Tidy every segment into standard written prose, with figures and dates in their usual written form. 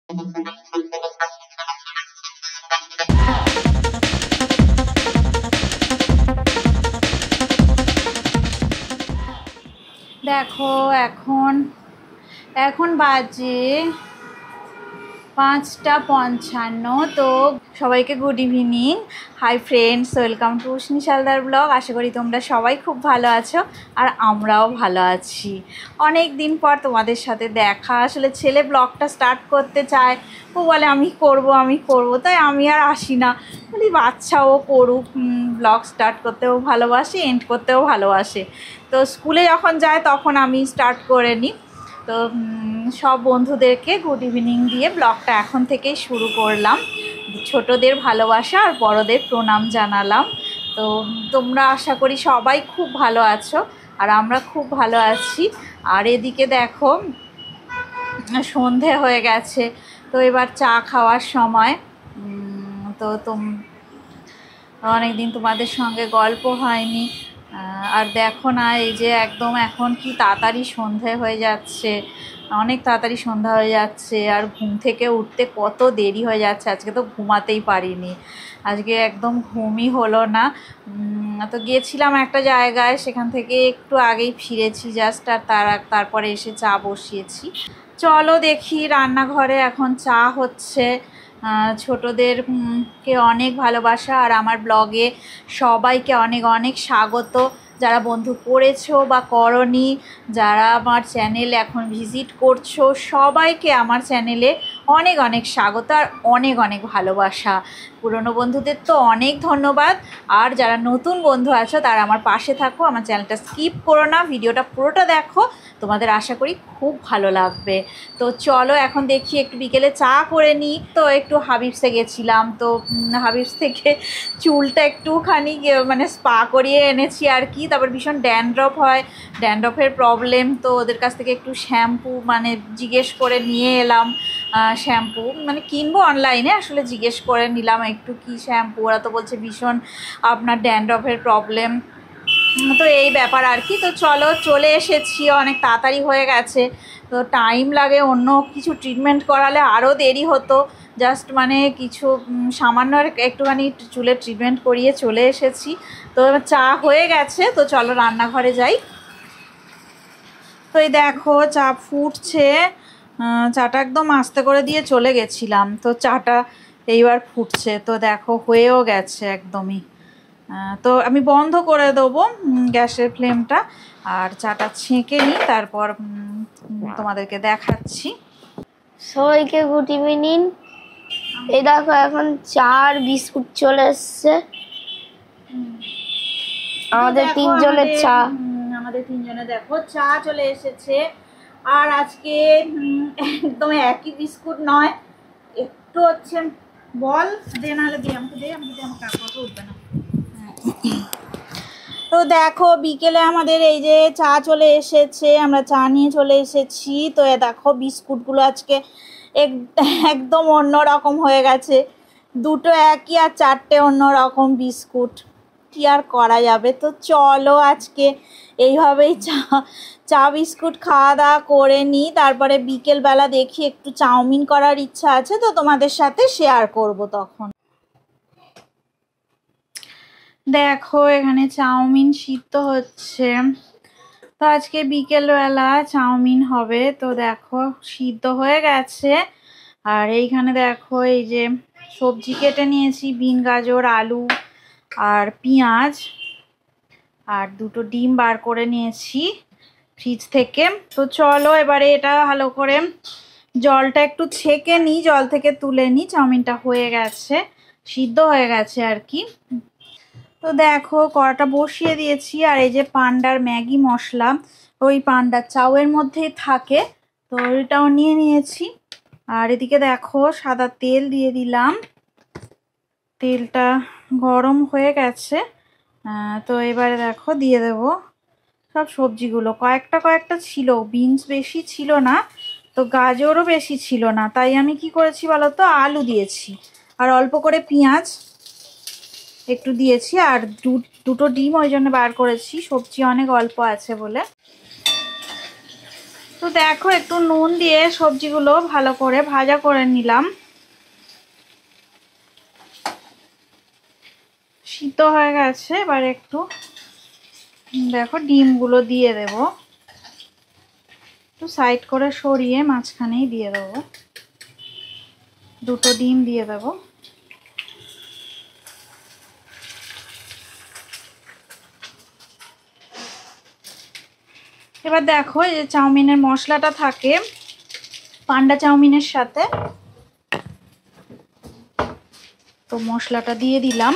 দেখো এখন এখন বাজে 5:55। তো সবাইকে good evening. Hi friends, welcome to Ushni Saldar blog. আশা করি তোমরা সবাই খুব ভালো আছো আর আমরাও ভালো আছি। অনেক দিন পর তোমাদের সাথে দেখা। আসলে ছেলে ব্লগটা স্টার্ট করতে চায়, ও বলে আমি করব, তাই আমি আর আসি না। বলি বাচ্চাও করুক, ব্লগ স্টার্ট করতেও ভালোবাসে, এন্ড করতেও ভালোবাসে। তো স্কুলে যখন যায় তখন আমি স্টার্ট করে নিই। তো সব বন্ধুদেরকে গুড ইভিনিং দিয়ে ব্লগটা এখন থেকেই শুরু করলাম। ছোটদের ভালোবাসা আর বড়দের প্রণাম জানালাম। তো তোমরা আশা করি সবাই খুব ভালো আছো আর আমরা খুব ভালো আছি। আর এদিকে দেখো সন্ধে হয়ে গেছে, তো এবার চা খাওয়ার সময়। তো অনেকদিন তোমাদের সঙ্গে গল্প হয়নি। আর দেখো না, এই যে একদম এখন কি তাড়াতাড়ি সন্ধে হয়ে যাচ্ছে, অনেক তাড়াতাড়ি সন্ধ্যা হয়ে যাচ্ছে। আর ঘুম থেকে উঠতে কত দেরি হয়ে যাচ্ছে। আজকে তো ঘুমাতেই পারিনি, আজকে একদম ঘুমই হলো না। তো গিয়েছিলাম একটা জায়গায়, সেখান থেকে একটু আগেই ফিরেছি জাস্ট। আর তারপরে এসে চা বসিয়েছি। চলো দেখি, রান্নাঘরে এখন চা হচ্ছে। ছোটদেরকে অনেক ভালোবাসা আর আমার ব্লগে সবাইকে অনেক অনেক স্বাগত। যারা বন্ধু করেছো বা করনি, যারা আমার চ্যানেল এখন ভিজিট করছো, সবাইকে আমার চ্যানেলে অনেক অনেক স্বাগত আর অনেক অনেক ভালোবাসা। পুরনো বন্ধুদের তো অনেক ধন্যবাদ, আর যারা নতুন বন্ধু আছো তারা আমার পাশে থাকো, আমার চ্যানেলটা স্কিপ করো না, ভিডিওটা পুরোটা দেখো, তোমাদের আশা করি খুব ভালো লাগবে। তো চলো এখন দেখি, একটু বিকেলে চা করে নিই। তো একটু হাবিবসে গেছিলাম, তো হাবিবস থেকে চুলটা একটুখানি মানে স্পা করিয়ে এনেছি আর কি। তারপর ভীষণ ড্যান্ড্রফ হয়, ড্যান্ড্রফের প্রবলেম, তো ওদের কাছ থেকে একটু শ্যাম্পু মানে জিজ্ঞেস করে নিয়ে এলাম। শ্যাম্পু মানে কিনবো অনলাইনে, আসলে জিজ্ঞেস করে নিলাম একটু কি শ্যাম্পু। ওরা তো বলছে ভীষণ আপনার ড্যান্ড্রফের প্রবলেম, তো এই ব্যাপার আর কি। তো চলো চলে এসেছি, অনেক তাড়াতাড়ি হয়ে গেছে। তো টাইম লাগে, অন্য কিছু ট্রিটমেন্ট করালে আরও দেরি হতো। জাস্ট মানে কিছু সামান্য একটুখানি চুলের ট্রিটমেন্ট করিয়ে চলে এসেছি। তো চা হয়ে গেছে, তো চলো রান্নাঘরে যাই। তো এই দেখো চা ফুটছে। চাটা একদম আস্তে করে দিয়ে চলে গেছিলাম, তো চাটা এইবার ফুটছে। তো দেখো হয়েও গেছে একদমই। তো আমি বন্ধ করে দেবো গ্যাসের ফ্লেমটা, আর চাটা ছেঁকে নিই, তারপর তোমাদেরকে দেখাচ্ছি। সবাইকে গুড ইভিনিং। এই দেখো এখন চা আর বিস্কুট চলে এসছে। আমাদের তিনজনের চা, আমাদের তিনজনে দেখো চা চলে এসেছে। আর আজকে একদম একই বিস্কুট নয়, একটু হচ্ছে বল দে, নাহলে দিয়ে আমাকে দে, আমাকে কাপড় উঠবে না। তো দেখো বিকেলে আমাদের এই যে চা চলে এসেছে, আমরা চা নিয়ে চলে এসেছি। তো দেখো বিস্কুটগুলো আজকে একদম অন্য রকম হয়ে গেছে, দুটো একই আর চারটে অন্য রকম বিস্কুট, কি আর করা যাবে। তো চলো আজকে এইভাবেই চা বিস্কুট খাওয়া দাওয়া করে নিই। তারপরে বিকেলবেলা দেখি একটু চাউমিন করার ইচ্ছা আছে, তো তোমাদের সাথে শেয়ার করব তখন। দেখো এখানে চাউমিন সিদ্ধ হচ্ছে, তো আজকে বিকেলবেলা চাউমিন হবে। তো দেখো সিদ্ধ হয়ে গেছে। আর এইখানে দেখো এই যে সবজি কেটে নিয়েছি, বিন, গাজর, আলু আর পেঁয়াজ, আর দুটো ডিম বার করে নিয়েছি ফ্রিজ থেকে। তো চলো এবারে এটা ভালো করে জলটা একটু ছেঁকে নিই, জল থেকে তুলে নিই। চাউমিনটা হয়ে গেছে, সিদ্ধ হয়ে গেছে আর কি। তো দেখো কড়াটা বসিয়ে দিয়েছি, আর এই যে পান্ডার ম্যাগি মশলা, ওই পান্ডার চাউয়ের মধ্যেই থাকে, তো এটাও নিয়ে নিয়েছি। আর এদিকে দেখো সাদা তেল দিয়ে দিলাম, তেলটা গরম হয়ে গেছে। তো এবারে দেখো দিয়ে দেব সব সবজিগুলো। কয়েকটা ছিল, বিনস বেশি ছিল না, তো গাজরও বেশি ছিল না, তাই আমি কি করেছি বলো তো, আলু দিয়েছি আর অল্প করে পেঁয়াজ একটু দিয়েছি, আর দুটো ডিম ওই জন্য বার করেছি, সবজি অনেক অল্প আছে বলে। তো দেখো একটু নুন দিয়ে সবজিগুলো ভালো করে ভাজা করে নিলাম। সিদ্ধ হয়ে গেছে, এবার একটু দেখো ডিমগুলো দিয়ে দেব, একটু সাইড করে সরিয়ে মাঝখানেই দিয়ে দেবো, দুটো ডিম দিয়ে দেবো। এবার দেখো এই যে চাউমিনের মশলাটা থাকে পান্ডা চাউমিনের সাথে, তো মশলাটা দিয়ে দিলাম।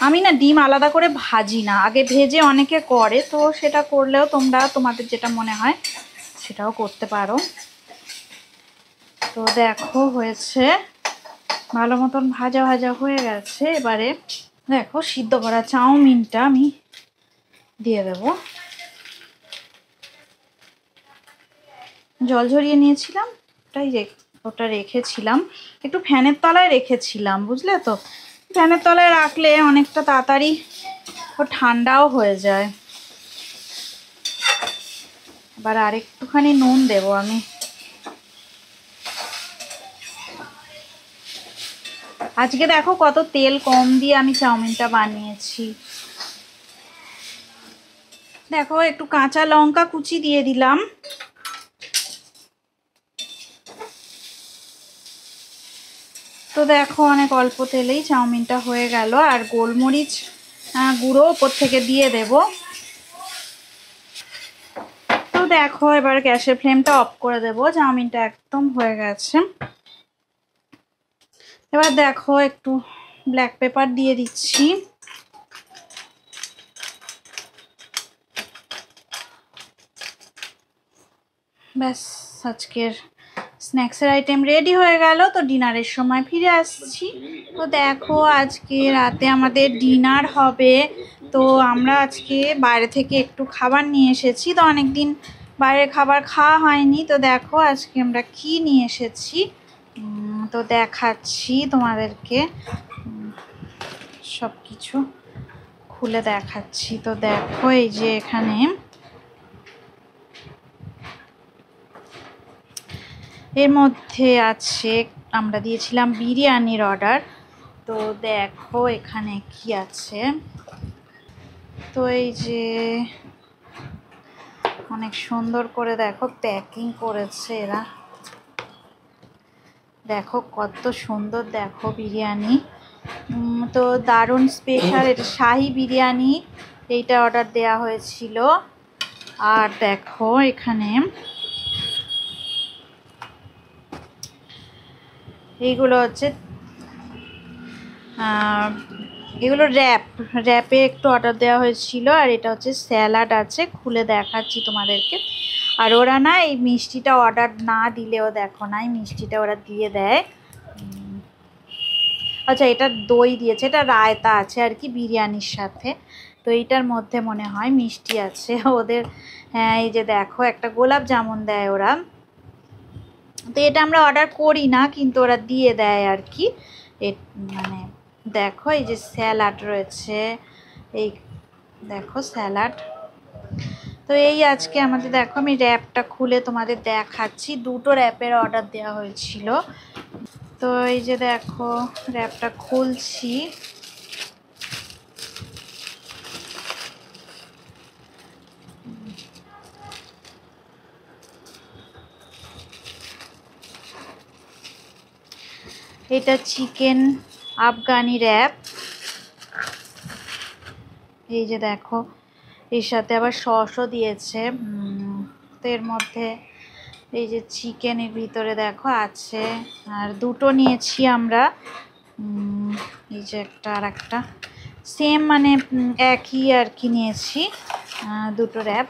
আমি না ডিম আলাদা করে ভাজি না, আগে ভেজে অনেকে করে, তো সেটা করলেও তোমরা তোমাদের যেটা মনে হয় সেটাও করতে পারো। তো দেখো হয়েছে, ভালো মতন ভাজা ভাজা হয়ে গেছে। এবারে দেখো সিদ্ধ করা চাউমিনটা আমি দিয়ে দেব। জল ঝরিয়ে নিয়েছিলাম, ওটা রেখেছিলাম, একটু ফ্যানের তলায় রেখেছিলাম, বুঝলে তো। ফ্যানের তলায় রাখলে অনেকটা তাড়াতাড়ি ঠান্ডাও হয়ে যায়। এবার আরেকটুখানি নুন দেব আমি। আজকে দেখো কত তেল কম দিয়ে আমি চাউমিনটা বানিয়েছি। দেখো একটু কাঁচা লঙ্কা কুচি দিয়ে দিলাম। তো দেখো অনেক অল্প তেলেই চাউমিনটা হয়ে গেল। আর গোলমরিচ গুঁড়ো ওপর থেকে দিয়ে দেব। তো দেখো এবার গ্যাসের ফ্লেমটা অফ করে দেব, চাউমিনটা একদম হয়ে গেছে। এবার দেখো একটু ব্ল্যাক পেপার দিয়ে দিচ্ছি। ব্যাস, আজকের স্ন্যাক্সের আইটেম রেডি হয়ে গেল। তো ডিনারের সময় ফিরে আসছি। তো দেখো আজকে রাতে আমাদের ডিনার হবে। তো আমরা আজকে বাইরে থেকে একটু খাবার নিয়ে এসেছি, তো অনেকদিন বাইরের খাবার খাওয়া হয়নি। তো দেখো আজকে আমরা কি নিয়ে এসেছি, তো দেখাচ্ছি তোমাদেরকে, সব কিছু খুলে দেখাচ্ছি। তো দেখো এই যে এখানে এর মধ্যে আছে, আমরা দিয়েছিলাম বিরিয়ানির অর্ডার। তো দেখো এখানে কি আছে। তো এই যে অনেক সুন্দর করে দেখো প্যাকিং করেছে এরা, দেখো কত সুন্দর দেখো বিরিয়ানি। তো দারুণ স্পেশাল, এটা শাহি বিরিয়ানি, এইটা অর্ডার দেওয়া হয়েছিল। আর দেখো এখানে এইগুলো হচ্ছে এগুলো র্যাপে একটু অর্ডার দেওয়া হয়েছিল। আর এটা হচ্ছে স্যালাড আছে, খুলে দেখাচ্ছি তোমাদেরকে। আর ওরা না এই মিষ্টিটা অর্ডার না দিলেও দেখো না, এই মিষ্টিটা ওরা দিয়ে দেয়। আচ্ছা, এটা দই দিয়েছে, এটা রায়তা আছে আর কি বিরিয়ানির সাথে। তো এইটার মধ্যে মনে হয় মিষ্টি আছে ওদের। হ্যাঁ এই যে দেখো একটা গোলাপ জামুন দেয় ওরা। তো এটা আমরা অর্ডার করি না, কিন্তু ওরা দিয়ে দেয় আর কি। মানে দেখো এই যে স্যালাড রয়েছে, এই দেখো স্যালাড। তো এই আজকে আমাদের দেখো, আমি র্যাপটা খুলে তোমাদের দেখাচ্ছি। দুটো র্যাপের অর্ডার দেওয়া হয়েছিল। তো এই যে দেখো র্যাপটা খুলছি। এটা চিকেন আফগানি র্যাপ। এই যে দেখো এর সাথে আবার সসও দিয়েছে। তো এর মধ্যে এই যে চিকেনের ভিতরে দেখো আছে। আর দুটো নিয়েছি আমরা, এই যে একটা আর একটা সেম, মানে একই আর কি নিয়েছি দুটো র্যাপ।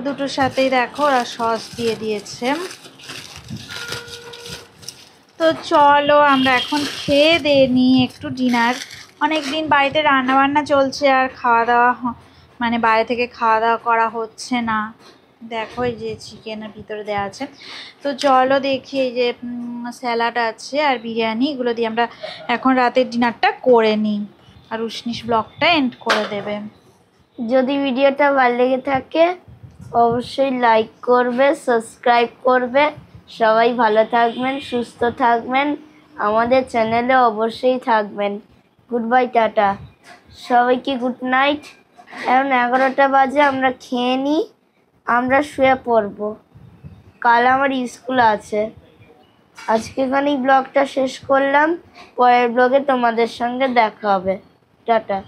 দুটোর সাথেই দেখো ওরা সস দিয়ে দিয়েছে। তো চলো আমরা এখন খেয়ে দিয়ে নিই একটু ডিনার। অনেক দিন বাড়িতে রান্নাবান্না চলছে, আর খাওয়া দাওয়া মানে বাইরে থেকে খাওয়া দাওয়া করা হচ্ছে না। দেখো এই যে চিকেনের ভিতরে দেওয়া আছে। তো চলো দেখি, এই যে স্যালাড আছে আর বিরিয়ানি, এগুলো দিয়ে আমরা এখন রাতের ডিনারটা করে নিই। আর উষ্ণিস ব্লগটা এন্ড করে দেবে। যদি ভিডিওটা ভালো লেগে থাকে অবশ্যই লাইক করবে, সাবস্ক্রাইব করবে। সবাই ভালো থাকবেন, সুস্থ থাকবেন, আমাদের চ্যানেলে অবশ্যই থাকবেন। গুড বাই, টাটা, সবাইকে গুড নাইট। এখন 11টা বাজে, আমরা খেয়ে নিই, আমরা শুয়ে পড়বো। কাল আমার স্কুল আছে। আজকে এখানেই ব্লগটা শেষ করলাম, পরের ব্লগে তোমাদের সঙ্গে দেখা হবে। টাটা।